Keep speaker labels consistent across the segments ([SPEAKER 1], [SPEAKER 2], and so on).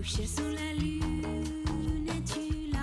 [SPEAKER 1] Coucher sous la lune, es-tu là?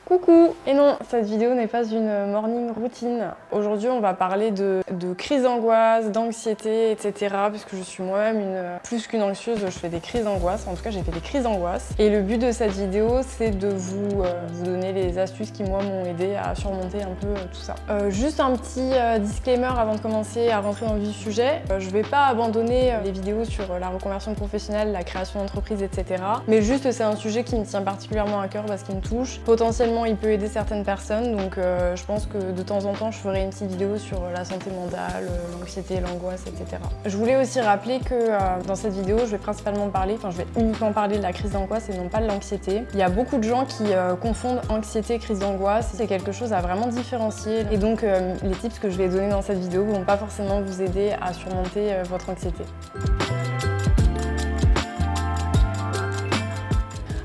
[SPEAKER 2] Coucou! Et non, cette vidéo n'est pas une morning routine. Aujourd'hui, on va parler de crises d'angoisse, d'anxiété, etc. Puisque je suis moi-même plus qu'une anxieuse, je fais des crises d'angoisse. En tout cas, j'ai fait des crises d'angoisse. Et le but de cette vidéo, c'est de vous donner les astuces qui, moi, m'ont aidé à surmonter un peu tout ça. Juste un petit disclaimer avant de commencer à rentrer dans le vif du sujet. Je vais pas abandonner les vidéos sur la reconversion professionnelle, la création d'entreprise, etc. Mais juste, c'est un sujet qui me tient particulièrement à cœur parce qu'il me touche. Potentiellement, il peut aider certaines personnes, donc je pense que de temps en temps je ferai une petite vidéo sur la santé mentale, l'anxiété, l'angoisse, etc. Je voulais aussi rappeler que dans cette vidéo je vais principalement parler, je vais uniquement parler de la crise d'angoisse et non pas de l'anxiété. Il y a beaucoup de gens qui confondent anxiété et crise d'angoisse, c'est quelque chose à vraiment différencier et donc les tips que je vais donner dans cette vidéo vont pas forcément vous aider à surmonter votre anxiété.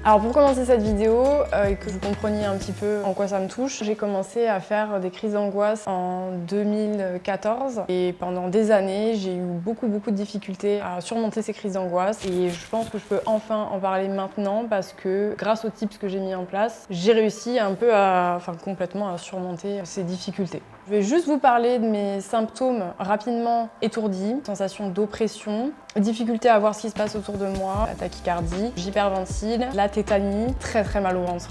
[SPEAKER 2] Alors pour commencer cette vidéo et que vous compreniez un petit peu en quoi ça me touche, j'ai commencé à faire des crises d'angoisse en 2014 et pendant des années j'ai eu beaucoup de difficultés à surmonter ces crises d'angoisse et je pense que je peux enfin en parler maintenant parce que grâce aux tips que j'ai mis en place, j'ai réussi un peu complètement à surmonter ces difficultés. Je vais juste vous parler de mes symptômes rapidement étourdis, sensation d'oppression, difficulté à voir ce qui se passe autour de moi, la tachycardie, j'hyperventile, la tétanie, très mal au ventre.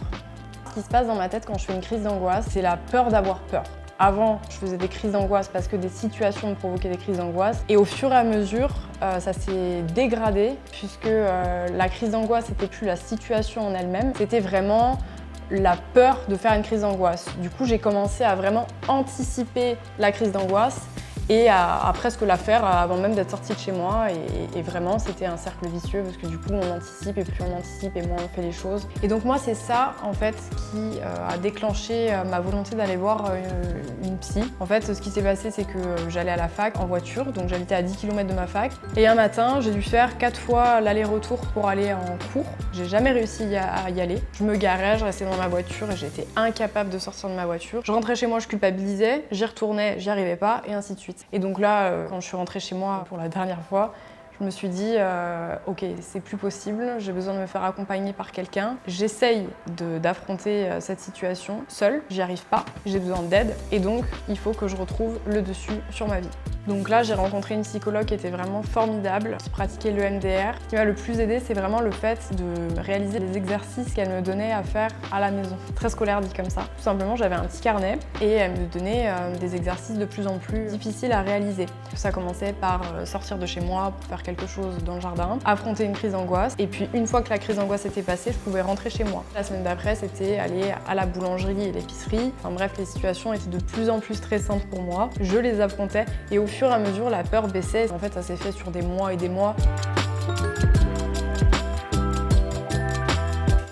[SPEAKER 2] Ce qui se passe dans ma tête quand je fais une crise d'angoisse, c'est la peur d'avoir peur. Avant, je faisais des crises d'angoisse parce que des situations me provoquaient des crises d'angoisse. Et au fur et à mesure, ça s'est dégradé puisque la crise d'angoisse n'était plus la situation en elle-même, c'était vraiment la peur de faire une crise d'angoisse. Du coup, j'ai commencé à vraiment anticiper la crise d'angoisse et à presque la faire avant même d'être sortie de chez moi et vraiment c'était un cercle vicieux parce que du coup on anticipe et plus on anticipe et moins on fait les choses. Et donc moi c'est ça en fait qui a déclenché ma volonté d'aller voir une psy. En fait ce qui s'est passé c'est que j'allais à la fac en voiture, donc j'habitais à 10 km de ma fac et un matin j'ai dû faire 4 fois l'aller-retour pour aller en cours. J'ai jamais réussi à y aller. Je me garais, je restais dans ma voiture et j'étais incapable de sortir de ma voiture. Je rentrais chez moi, je culpabilisais, j'y retournais, j'y arrivais pas et ainsi de suite. Et donc là, quand je suis rentrée chez moi pour la dernière fois, je me suis dit, ok, c'est plus possible, j'ai besoin de me faire accompagner par quelqu'un. J'essaye d'affronter cette situation seule, j'y arrive pas, j'ai besoin d'aide et donc il faut que je retrouve le dessus sur ma vie. Donc là, j'ai rencontré une psychologue qui était vraiment formidable, qui pratiquait le MDR. Ce qui m'a le plus aidé, c'est vraiment le fait de réaliser les exercices qu'elle me donnait à faire à la maison. Très scolaire dit comme ça. Tout simplement, j'avais un petit carnet et elle me donnait des exercices de plus en plus difficiles à réaliser. Ça commençait par sortir de chez moi pour faire quelque chose dans le jardin, affronter une crise d'angoisse et puis une fois que la crise d'angoisse était passée, je pouvais rentrer chez moi. La semaine d'après, c'était aller à la boulangerie et l'épicerie. Enfin bref, les situations étaient de plus en plus stressantes pour moi. Je les affrontais et au fur et à mesure, la peur baissait. En fait, ça s'est fait sur des mois et des mois.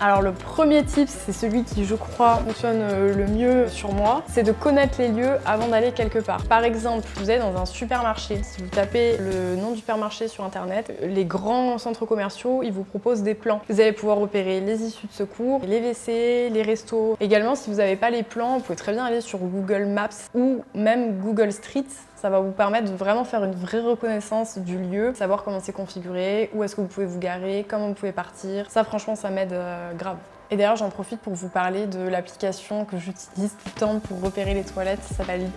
[SPEAKER 2] Alors le premier tip, c'est celui qui je crois fonctionne le mieux sur moi, c'est de connaître les lieux avant d'aller quelque part. Par exemple, vous êtes dans un supermarché, si vous tapez le nom du supermarché sur internet, les grands centres commerciaux, ils vous proposent des plans. Vous allez pouvoir repérer les issues de secours, les WC, les restos. Également, si vous n'avez pas les plans, vous pouvez très bien aller sur Google Maps ou même Google Street. Ça va vous permettre de vraiment faire une vraie reconnaissance du lieu, savoir comment c'est configuré, où est-ce que vous pouvez vous garer, comment vous pouvez partir. Ça, franchement, ça m'aide grave. Et d'ailleurs, j'en profite pour vous parler de l'application que j'utilise tout le temps pour repérer les toilettes. Ça s'appelle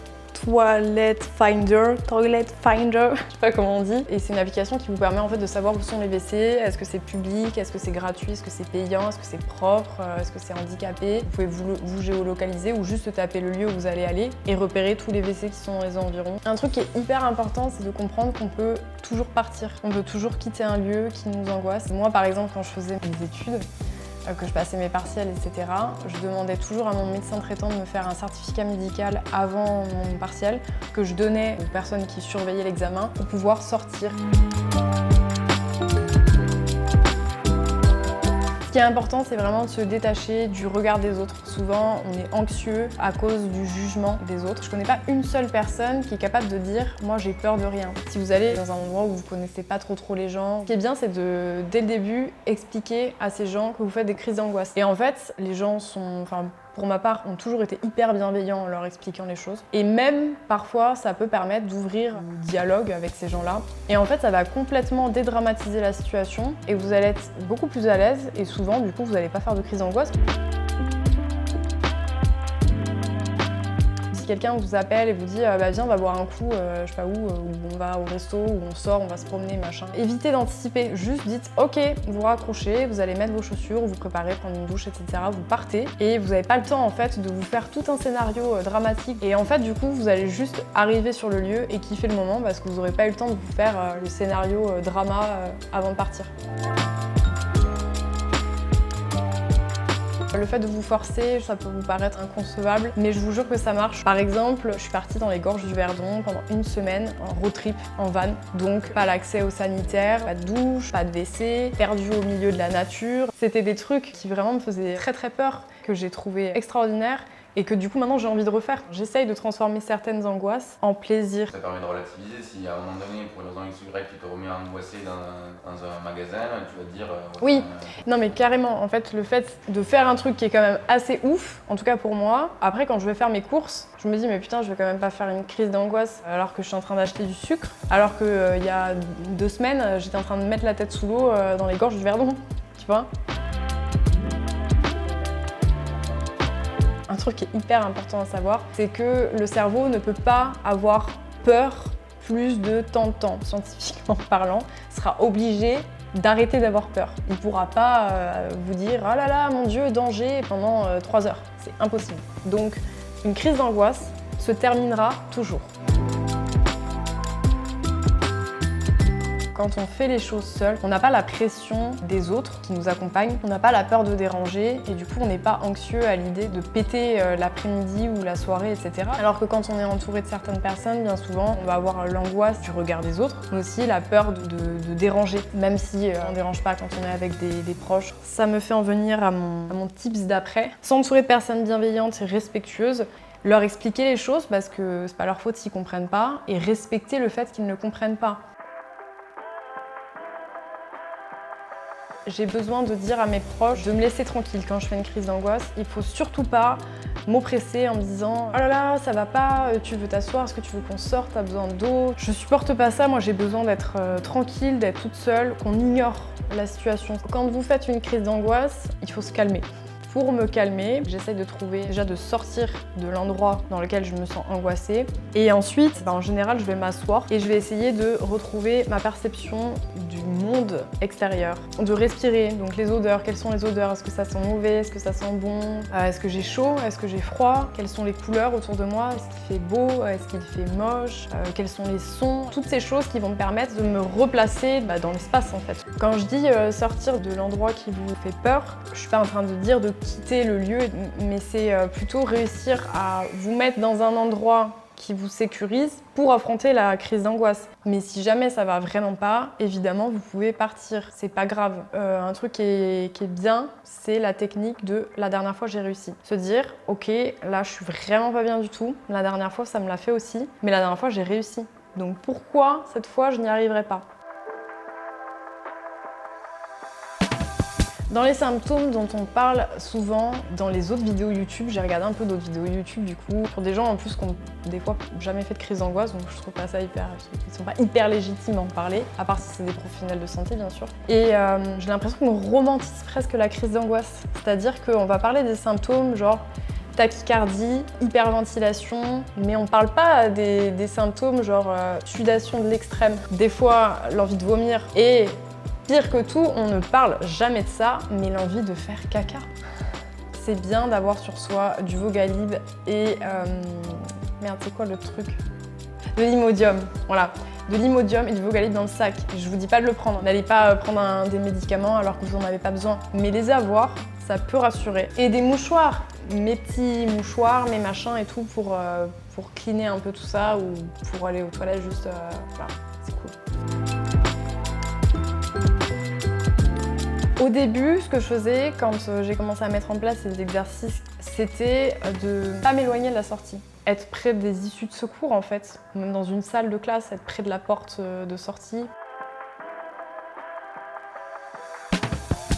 [SPEAKER 2] Toilet Finder, je sais pas comment on dit. Et c'est une application qui vous permet en fait de savoir où sont les WC, est-ce que c'est public, est-ce que c'est gratuit, est-ce que c'est payant, est-ce que c'est propre, est-ce que c'est handicapé. Vous pouvez vous géolocaliser ou juste taper le lieu où vous allez aller et repérer tous les WC qui sont dans les environs. Un truc qui est hyper important, c'est de comprendre qu'on peut toujours partir. On peut toujours quitter un lieu qui nous angoisse. Moi par exemple, quand je faisais mes études, que je passais mes partiels, etc. Je demandais toujours à mon médecin traitant de me faire un certificat médical avant mon partiel que je donnais aux personnes qui surveillaient l'examen pour pouvoir sortir. Ce qui est important, c'est vraiment de se détacher du regard des autres. Souvent, on est anxieux à cause du jugement des autres. Je connais pas une seule personne qui est capable de dire « moi j'ai peur de rien ». Si vous allez dans un endroit où vous connaissez pas trop les gens, ce qui est bien, c'est dès le début, expliquer à ces gens que vous faites des crises d'angoisse. Et en fait, les gens sont pour ma part, ont toujours été hyper bienveillants en leur expliquant les choses. Et même, parfois, ça peut permettre d'ouvrir un dialogue avec ces gens-là. Et en fait, ça va complètement dédramatiser la situation et vous allez être beaucoup plus à l'aise et souvent, du coup, vous n'allez pas faire de crise d'angoisse. Si quelqu'un vous appelle et vous dit bah viens on va boire un coup, je sais pas où on va au resto, où on sort, on va se promener, machin. Évitez d'anticiper, juste dites ok, vous raccrochez, vous allez mettre vos chaussures, vous préparez, prendre une douche, etc. Vous partez et vous n'avez pas le temps en fait de vous faire tout un scénario dramatique. Et en fait du coup vous allez juste arriver sur le lieu et kiffer le moment parce que vous n'aurez pas eu le temps de vous faire le scénario drama avant de partir. Le fait de vous forcer, ça peut vous paraître inconcevable, mais je vous jure que ça marche. Par exemple, je suis partie dans les gorges du Verdon pendant une semaine en road trip, en van. Donc pas l'accès aux sanitaires, pas de douche, pas de WC, perdu au milieu de la nature. C'était des trucs qui vraiment me faisaient très très peur, que j'ai trouvé extraordinaires. Et que du coup maintenant j'ai envie de refaire. J'essaye de transformer certaines angoisses en plaisir.
[SPEAKER 3] Ça permet de relativiser. Si à un moment donné, pour une raison X ou Y, tu te remets angoissé dans un magasin, tu vas te dire...
[SPEAKER 2] oui, non mais carrément. En fait, le fait de faire un truc qui est quand même assez ouf, en tout cas pour moi, après quand je vais faire mes courses, je me dis mais putain, je vais quand même pas faire une crise d'angoisse alors que je suis en train d'acheter du sucre, alors que il y a 2 semaines, j'étais en train de mettre la tête sous l'eau dans les gorges du Verdon, tu vois. Un truc qui est hyper important à savoir, c'est que le cerveau ne peut pas avoir peur plus de tant de temps. Scientifiquement parlant, sera obligé d'arrêter d'avoir peur. Il ne pourra pas vous dire « Oh là là, mon Dieu, danger !» pendant 3 heures. C'est impossible. Donc, une crise d'angoisse se terminera toujours. Quand on fait les choses seul, on n'a pas la pression des autres qui nous accompagnent, on n'a pas la peur de déranger et du coup on n'est pas anxieux à l'idée de péter l'après-midi ou la soirée, etc. Alors que quand on est entouré de certaines personnes, bien souvent, on va avoir l'angoisse du regard des autres, mais aussi la peur de déranger, même si on ne dérange pas quand on est avec des proches. Ça me fait en venir à mon tips d'après. S'entourer de personnes bienveillantes et respectueuses, leur expliquer les choses parce que c'est pas leur faute s'ils comprennent pas et respecter le fait qu'ils ne comprennent pas. J'ai besoin de dire à mes proches de me laisser tranquille quand je fais une crise d'angoisse. Il faut surtout pas m'oppresser en me disant « Oh là là, ça va pas, tu veux t'asseoir, est-ce que tu veux qu'on sorte, t'as besoin d'eau ?» Je supporte pas ça, moi j'ai besoin d'être tranquille, d'être toute seule, qu'on ignore la situation. Quand vous faites une crise d'angoisse, il faut se calmer. Pour me calmer, j'essaye de trouver, déjà de sortir de l'endroit dans lequel je me sens angoissée. Et ensuite, en général, je vais m'asseoir et je vais essayer de retrouver ma perception du monde extérieur. De respirer, donc les odeurs, quelles sont les odeurs? Est-ce que ça sent mauvais? Est-ce que ça sent bon? Est-ce que j'ai chaud? Est-ce que j'ai froid? Quelles sont les couleurs autour de moi? Est-ce qu'il fait beau? Est-ce qu'il fait moche? Quels sont les sons? Toutes ces choses qui vont me permettre de me replacer dans l'espace en fait. Quand je dis sortir de l'endroit qui vous fait peur, je suis pas en train de dire de quitter le lieu, mais c'est plutôt réussir à vous mettre dans un endroit qui vous sécurise pour affronter la crise d'angoisse. Mais si jamais ça va vraiment pas, évidemment, vous pouvez partir. C'est pas grave. Un truc qui est bien, c'est la technique de « la dernière fois, j'ai réussi ». Se dire « Ok, là, je suis vraiment pas bien du tout. La dernière fois, ça me l'a fait aussi. Mais la dernière fois, j'ai réussi. Donc pourquoi, cette fois, je n'y arriverai pas ?» Dans les symptômes dont on parle souvent dans les autres vidéos YouTube, j'ai regardé un peu d'autres vidéos YouTube du coup, pour des gens en plus qui ont des fois jamais fait de crise d'angoisse, donc je trouve pas ça hyper... Ils sont pas hyper légitimes à en parler, à part si c'est des professionnels de santé bien sûr. Et j'ai l'impression qu'on romantise presque la crise d'angoisse, c'est-à-dire qu'on va parler des symptômes genre tachycardie, hyperventilation, mais on parle pas des symptômes genre sudation de l'extrême, des fois l'envie de vomir et... Pire que tout, on ne parle jamais de ça, mais l'envie de faire caca. C'est bien d'avoir sur soi du Vogalib et... merde, c'est quoi le truc? De l'Imodium, voilà. De l'Imodium et du Vogalib dans le sac. Je vous dis pas de le prendre. N'allez pas prendre des médicaments alors que vous n'en avez pas besoin. Mais les avoir, ça peut rassurer. Et des mouchoirs. Mes petits mouchoirs, mes machins et tout pour cleaner un peu tout ça ou pour aller aux toilettes juste... voilà, c'est cool. Au début, ce que je faisais quand j'ai commencé à mettre en place ces exercices, c'était de ne pas m'éloigner de la sortie. Être près des issues de secours en fait, même dans une salle de classe, être près de la porte de sortie.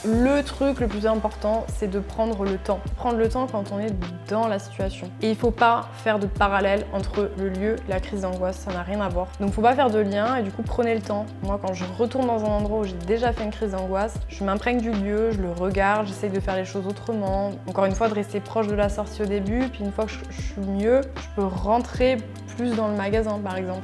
[SPEAKER 2] Le truc le plus important, c'est de prendre le temps. Prendre le temps quand on est dans la situation. Et il faut pas faire de parallèle entre le lieu et la crise d'angoisse, ça n'a rien à voir. Donc faut pas faire de lien et du coup prenez le temps. Moi quand je retourne dans un endroit où j'ai déjà fait une crise d'angoisse, je m'imprègne du lieu, je le regarde, j'essaye de faire les choses autrement. Encore une fois, de rester proche de la sortie au début, puis une fois que je suis mieux, je peux rentrer plus dans le magasin par exemple.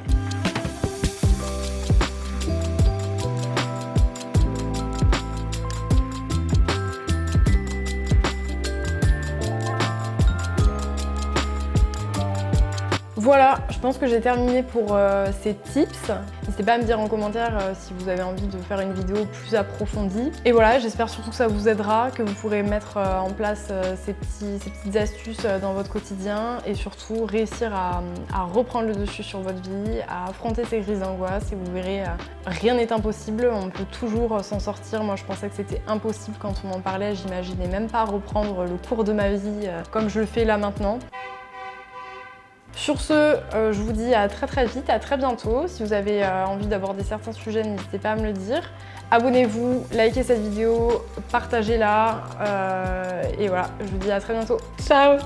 [SPEAKER 2] Voilà, je pense que j'ai terminé pour ces tips. N'hésitez pas à me dire en commentaire si vous avez envie de faire une vidéo plus approfondie. Et voilà, j'espère surtout que ça vous aidera, que vous pourrez mettre en place ces petites astuces dans votre quotidien et surtout réussir à reprendre le dessus sur votre vie, à affronter ces crises d'angoisse et vous verrez, rien n'est impossible, on peut toujours s'en sortir. Moi je pensais que c'était impossible quand on m'en parlait, j'imaginais même pas reprendre le cours de ma vie comme je le fais là maintenant. Sur ce, je vous dis à très vite, à très bientôt. Si vous avez envie d'aborder certains sujets, n'hésitez pas à me le dire. Abonnez-vous, likez cette vidéo, partagez-la. Et voilà, je vous dis à très bientôt. Ciao!